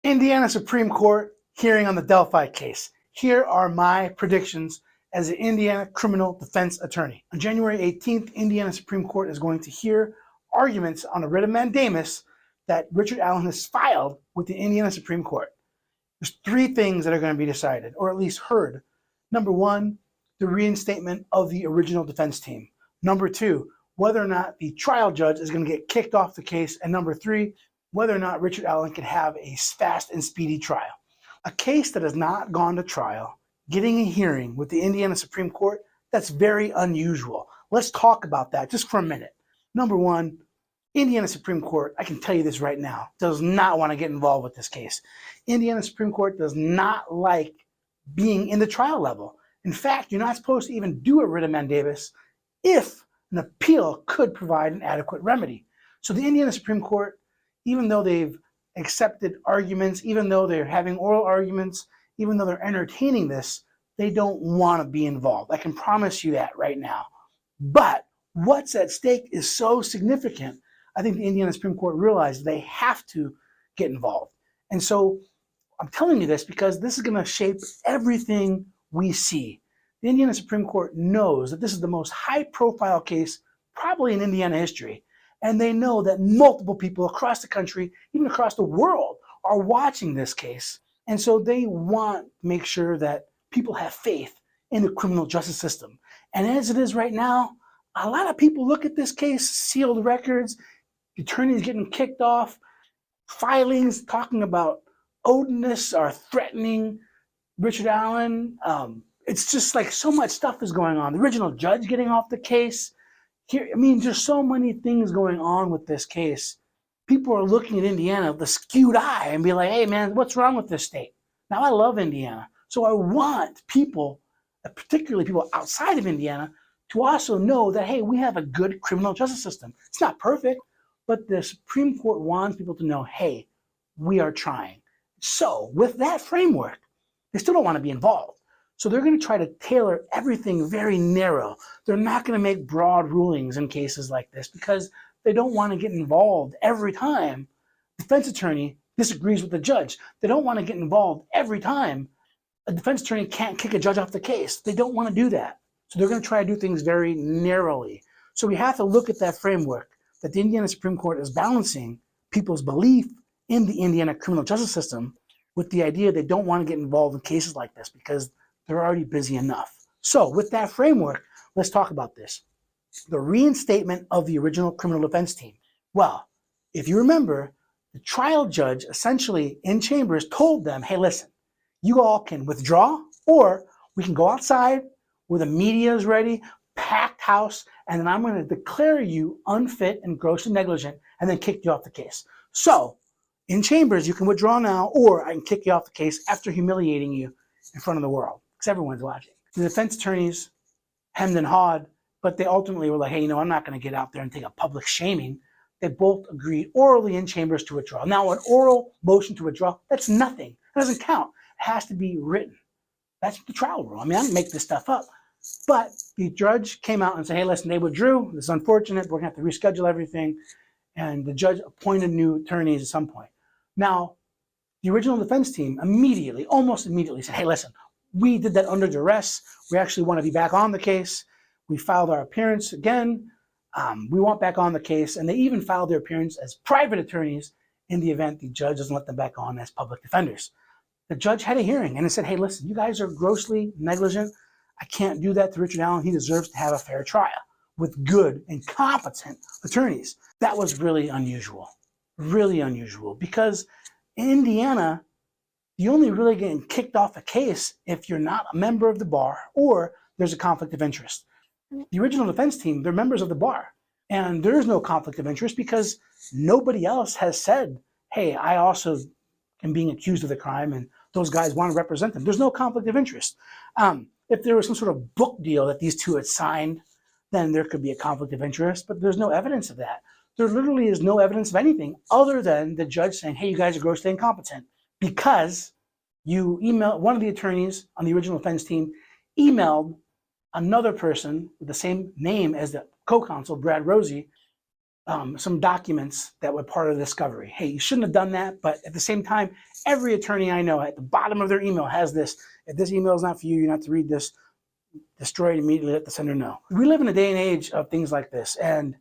Indiana Supreme Court hearing on the Delphi case. Here are my predictions as an Indiana criminal defense attorney. On January 18th, Indiana Supreme Court is going to hear arguments on a writ of mandamus that Richard Allen has filed with the Indiana Supreme Court. There's three things that are going to be decided, or at least heard. Number one, the reinstatement of the original defense team. Number two, whether or not the trial judge is going to get kicked off the case. And number three, whether or not Richard Allen can have a fast and speedy trial. A case that has not gone to trial, getting a hearing with the Indiana Supreme Court, that's very unusual. Let's talk about that just for a minute. Number one, Indiana Supreme Court, I can tell you this right now, does not want to get involved with this case. Indiana Supreme Court does not like being in the trial level. In fact, you're not supposed to even do a writ of mandamus if an appeal could provide an adequate remedy. So the Indiana Supreme Court, even though they've accepted arguments, even though they're having oral arguments, even though they're entertaining this, they don't want to be involved. I can promise you that right now. But what's at stake is so significant. I think the Indiana Supreme Court realized they have to get involved. And so I'm telling you this because this is going to shape everything we see. The Indiana Supreme Court knows that this is the most high-profile case probably in Indiana history. And they know that multiple people across the country, even across the world, are watching this case. And so they want to make sure that people have faith in the criminal justice system. And as it is right now, a lot of people look at this case, sealed records, attorneys getting kicked off, filings talking about odinous or threatening Richard Allen. It's just like so much stuff is going on. The original judge getting off the case. Here, I mean, there's so many things going on with this case. People are looking at Indiana with a skewed eye and be like, hey, man, what's wrong with this state? Now, I love Indiana. So I want people, particularly people outside of Indiana, to also know that, hey, we have a good criminal justice system. It's not perfect, but the Supreme Court wants people to know, hey, we are trying. So with that framework, they still don't want to be involved. So they're going to try to tailor everything very narrow. They're not going to make broad rulings in cases like this because they don't want to get involved every time the defense attorney disagrees with the judge. They don't want to get involved every time a defense attorney can't kick a judge off the case. They don't want to do that. So they're going to try to do things very narrowly. So we have to look at that framework that the Indiana Supreme Court is balancing people's belief in the Indiana criminal justice system with the idea they don't want to get involved in cases like this because they're already busy enough. So with that framework, let's talk about this. The reinstatement of the original criminal defense team. Well, if you remember, the trial judge essentially in chambers told them, hey, listen, you all can withdraw or we can go outside where the media is ready, packed house, and then I'm going to declare you unfit and grossly negligent and then kick you off the case. So in chambers, you can withdraw now or I can kick you off the case after humiliating you in front of the world. Because everyone's watching. The defense attorneys hemmed and hawed, but they ultimately were like, hey, I'm not going to get out there and take a public shaming. They both agreed orally in chambers to withdraw. Now, an oral motion to withdraw, that's nothing. It doesn't count. It has to be written. That's the trial rule. I mean, I didn't make this stuff up. But the judge came out and said, hey, listen, they withdrew. This is unfortunate. We're going to have to reschedule everything. And the judge appointed new attorneys at some point. Now, the original defense team immediately, almost immediately said, hey, listen, we did that under duress. We actually want to be back on the case. We filed our appearance again. We want back on the case. And they even filed their appearance as private attorneys in the event the judge doesn't let them back on as public defenders. The judge had a hearing and it said, hey, listen, you guys are grossly negligent. I can't do that to Richard Allen. He deserves to have a fair trial with good and competent attorneys. That was really unusual because in Indiana, you only really getting kicked off a case if you're not a member of the bar or there's a conflict of interest. The original defense team, they're members of the bar. And there is no conflict of interest because nobody else has said, hey, I also am being accused of the crime and those guys want to represent them. There's no conflict of interest. If there was some sort of book deal that these two had signed, then there could be a conflict of interest, but there's no evidence of that. There literally is no evidence of anything other than the judge saying, hey, you guys are grossly incompetent. Because you emailed one of the attorneys on the original defense team, emailed another person with the same name as the co-counsel, Brad Rosie, some documents that were part of the discovery. Hey, you shouldn't have done that, but at the same time, every attorney I know at the bottom of their email has this. If this email is not for you, you're not to read this. Destroy it immediately, let the sender know. We live in a day and age of things like this, and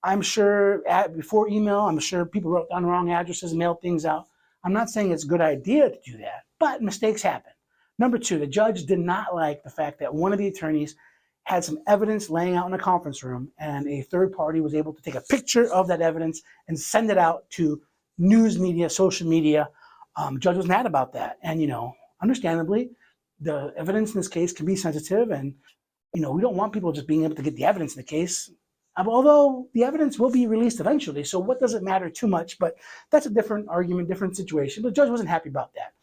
I'm sure before email, I'm sure people wrote down the wrong addresses, mailed things out. I'm not saying it's a good idea to do that, but mistakes happen. Number two, the judge did not like the fact that one of the attorneys had some evidence laying out in a conference room, and a third party was able to take a picture of that evidence and send it out to news media, social media. Judge was mad about that, and understandably, the evidence in this case can be sensitive, and we don't want people just being able to get the evidence in the case. Although the evidence will be released eventually, so what does it matter too much? But that's a different argument, different situation. But the judge wasn't happy about that.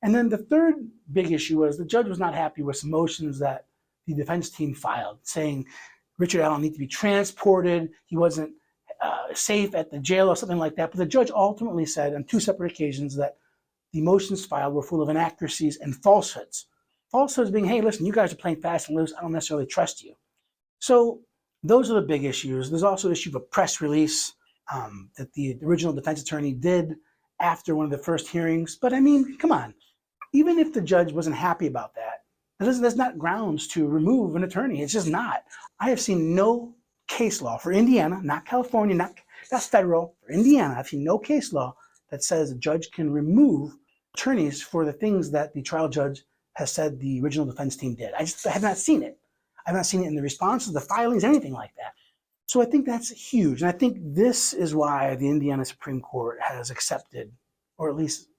And then the third big issue was the judge was not happy with some motions that the defense team filed, saying Richard Allen needed to be transported. He wasn't safe at the jail or something like that. But the judge ultimately said on two separate occasions that the motions filed were full of inaccuracies and falsehoods. Falsehoods being, hey, listen, you guys are playing fast and loose. I don't necessarily trust you. So those are the big issues. There's also the issue of a press release that the original defense attorney did after one of the first hearings. But I mean, come on. Even if the judge wasn't happy about that, that's not grounds to remove an attorney. It's just not. I have seen no case law for Indiana, not California, that's federal. For Indiana, I've seen no case law that says a judge can remove attorneys for the things that the trial judge has said the original defense team did. I have not seen it. I have not seen it in the responses, the filings, anything like that. So I think that's huge. And I think this is why the Indiana Supreme Court has accepted, or at least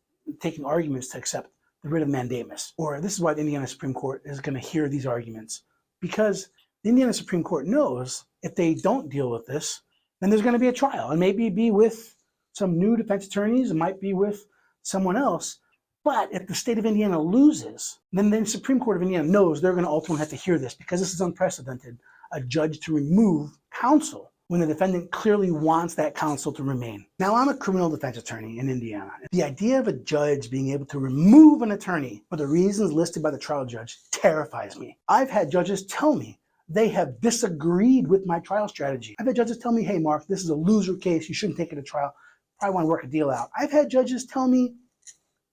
taking arguments to accept, the writ of mandamus. Or this is why the Indiana Supreme Court is going to hear these arguments. Because the Indiana Supreme Court knows if they don't deal with this, then there's going to be a trial. And maybe be with some new defense attorneys, it might be with someone else. But if the state of Indiana loses, then the Supreme Court of Indiana knows they're going to ultimately have to hear this, because this is unprecedented. A judge to remove counsel when the defendant clearly wants that counsel to remain. Now, I'm a criminal defense attorney in Indiana. The idea of a judge being able to remove an attorney for the reasons listed by the trial judge terrifies me. I've had judges tell me they have disagreed with my trial strategy. I've had judges tell me, hey, Mark, this is a loser case. You shouldn't take it to trial. Probably want to work a deal out. I've had judges tell me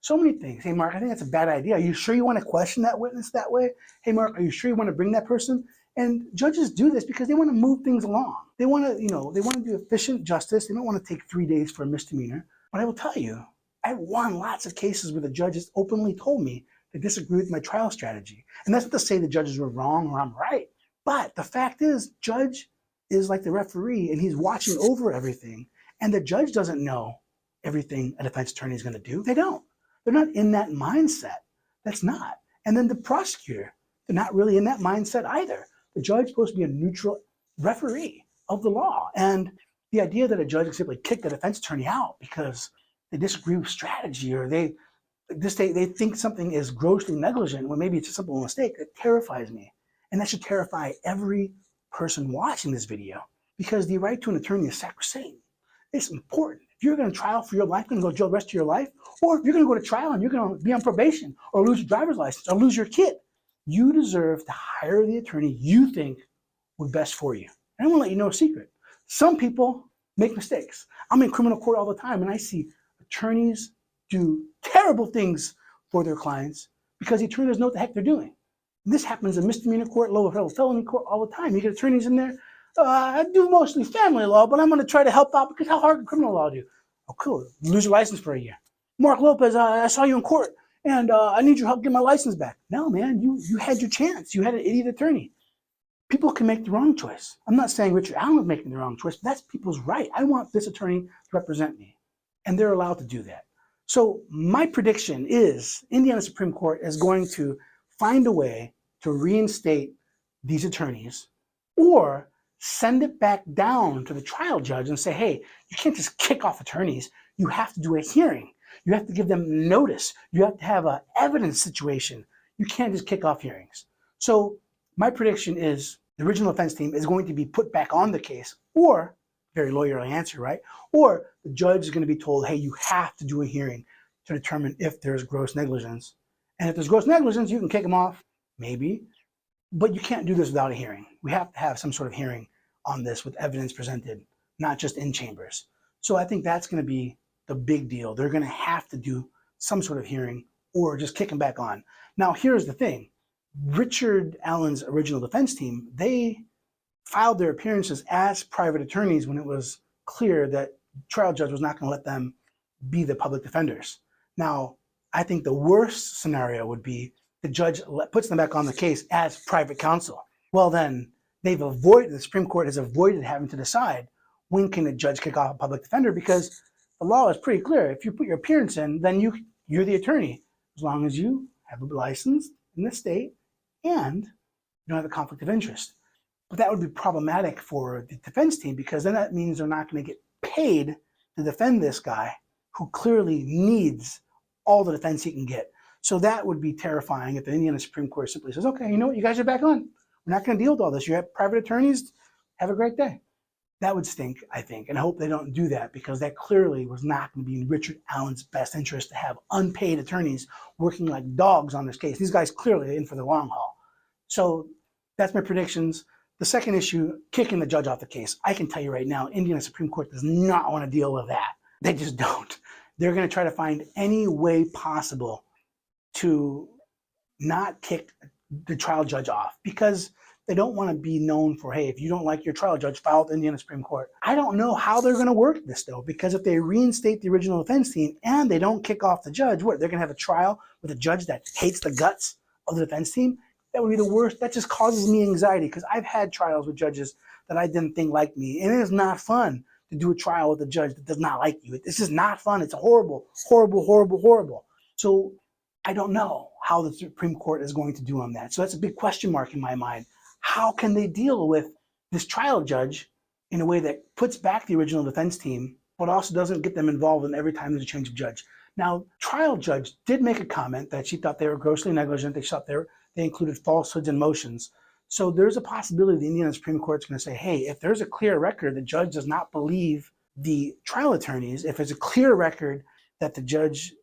so many things. Hey, Mark, I think that's a bad idea. Are you sure you want to question that witness that way? Hey, Mark, are you sure you want to bring that person? And judges do this because they want to move things along. They want to, they want to do efficient justice. They don't want to take 3 days for a misdemeanor. But I will tell you, I've won lots of cases where the judges openly told me they disagree with my trial strategy. And that's not to say the judges were wrong or I'm right. But the fact is, judge is like the referee and he's watching over everything. And the judge doesn't know everything a defense attorney is going to do. They don't. They're not in that mindset. That's not. And then the prosecutor, they're not really in that mindset either. The judge is supposed to be a neutral referee of the law. And the idea that a judge can simply kick the defense attorney out because they disagree with strategy or they think something is grossly negligent when maybe it's a simple mistake, it terrifies me. And that should terrify every person watching this video, because the right to an attorney is sacrosanct. It's important. If you're going to trial for your life, you're going to go to jail the rest of your life, or if you're going to go to trial and you're going to be on probation or lose your driver's license or lose your kid, you deserve to hire the attorney you think would best for you. And I want to let you know a secret. Some people make mistakes. I'm in criminal court all the time, and I see attorneys do terrible things for their clients because the attorney doesn't know what the heck they're doing. And this happens in misdemeanor court, lower level felony court all the time. You get attorneys in there. I do mostly family law, but I'm going to try to help out because how hard can criminal law do? Oh, cool. You lose your license for a year. Marc Lopez, I saw you in court, and I need your help get my license back. No, man, you had your chance. You had an idiot attorney. People can make the wrong choice. I'm not saying Richard Allen was making the wrong choice, but that's people's right. I want this attorney to represent me, and they're allowed to do that. So my prediction is Indiana Supreme Court is going to find a way to reinstate these attorneys or send it back down to the trial judge and say, hey, you can't just kick off attorneys. You have to do a hearing. You have to give them notice. You have to have an evidence situation. You can't just kick off hearings. So my prediction is the original offense team is going to be put back on the case, or, very lawyerly answer, right? Or the judge is going to be told, hey, you have to do a hearing to determine if there's gross negligence. And if there's gross negligence, you can kick them off, maybe, but you can't do this without a hearing. We have to have some sort of hearing on this with evidence presented not just in chambers. So I think that's going to be the big deal. They're going to have to do some sort of hearing or just kick him back on. Now, here's the thing. Richard Allen's original defense team, they filed their appearances as private attorneys when it was clear that the trial judge was not going to let them be the public defenders. Now, I think the worst scenario would be the judge puts them back on the case as private counsel. Well, then the Supreme Court has avoided having to decide when can a judge kick off a public defender, because the law is pretty clear. If you put your appearance in, then you're the attorney, as long as you have a license in the state and you don't have a conflict of interest. But that would be problematic for the defense team, because then that means they're not going to get paid to defend this guy who clearly needs all the defense he can get. So that would be terrifying if the Indiana Supreme Court simply says, okay, you know what, you guys are back on. We're not going to deal with all this. You have private attorneys. Have a great day. That would stink, I think, and I hope they don't do that, because that clearly was not going to be in Richard Allen's best interest to have unpaid attorneys working like dogs on this case. These guys clearly are in for the long haul. So that's my predictions. The second issue, kicking the judge off the case. I can tell you right now, Indiana Supreme Court does not want to deal with that. They just don't. They're going to try to find any way possible to not kick the trial judge off, because they don't want to be known for, hey, if you don't like your trial judge, file with the Indiana Supreme Court. I don't know how they're going to work this, though, because if they reinstate the original defense team and they don't kick off the judge, what, they're going to have a trial with a judge that hates the guts of the defense team? That would be the worst. That just causes me anxiety, because I've had trials with judges that I didn't think liked me, and it is not fun to do a trial with a judge that does not like you. It's just not fun. It's horrible, horrible, horrible, horrible. So I don't know how the Supreme Court is going to do on that. So that's a big question mark in my mind. How can they deal with this trial judge in a way that puts back the original defense team, but also doesn't get them involved in every time there's a change of judge? Now, trial judge did make a comment that she thought they were grossly negligent. They thought they included falsehoods and motions. So there's a possibility the Indiana Supreme Court is going to say, hey, if there's a clear record the judge does not believe the trial attorneys, if there's a clear record that the judge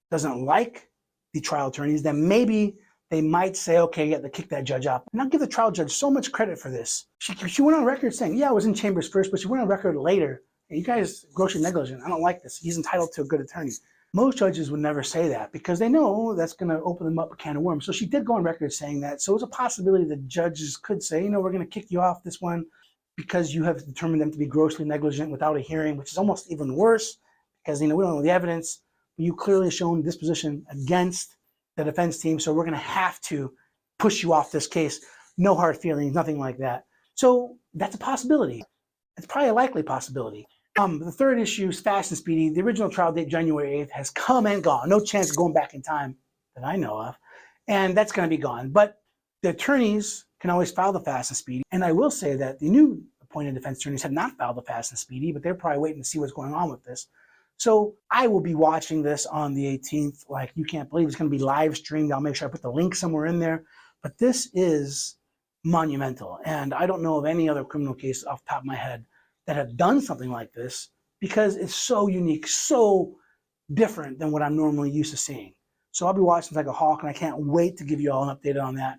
doesn't like the trial attorneys, then maybe they might say, okay, you have to kick that judge out. And I'll give the trial judge so much credit for this. She went on record saying, yeah, I was in chambers first, but she went on record later. Hey, you guys grossly negligent. I don't like this. He's entitled to a good attorney. Most judges would never say that, because they know that's going to open them up a can of worms. So she did go on record saying that. So it's a possibility that judges could say, you know, we're going to kick you off this one because you have determined them to be grossly negligent without a hearing, which is almost even worse, because, you know, we don't know the evidence. But you clearly shown disposition against the defense team, so we're going to have to push you off this case. No hard feelings, nothing like that. So that's a possibility. It's probably a likely possibility. The third issue is fast and speedy. The original trial date, January 8th, has come and gone. No chance of going back in time that I know of. And that's going to be gone. But the attorneys can always file the fast and speedy. And I will say that the new appointed defense attorneys have not filed the fast and speedy, but they're probably waiting to see what's going on with this. So I will be watching this on the 18th. Like, you can't believe it's going to be live streamed. I'll make sure I put the link somewhere in there. But this is monumental. And I don't know of any other criminal case off the top of my head that have done something like this, because it's so unique, so different than what I'm normally used to seeing. So I'll be watching like a hawk, and I can't wait to give you all an update on that.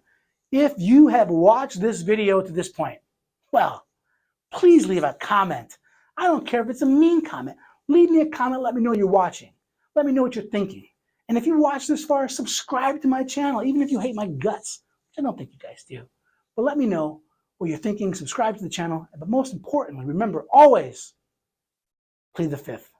If you have watched this video to this point, well, please leave a comment. I don't care if it's a mean comment. Leave me a comment. Let me know you're watching. Let me know what you're thinking. And if you watched this far, subscribe to my channel, even if you hate my guts, which I don't think you guys do. But let me know what you're thinking. Subscribe to the channel. But most importantly, remember, always plead the fifth.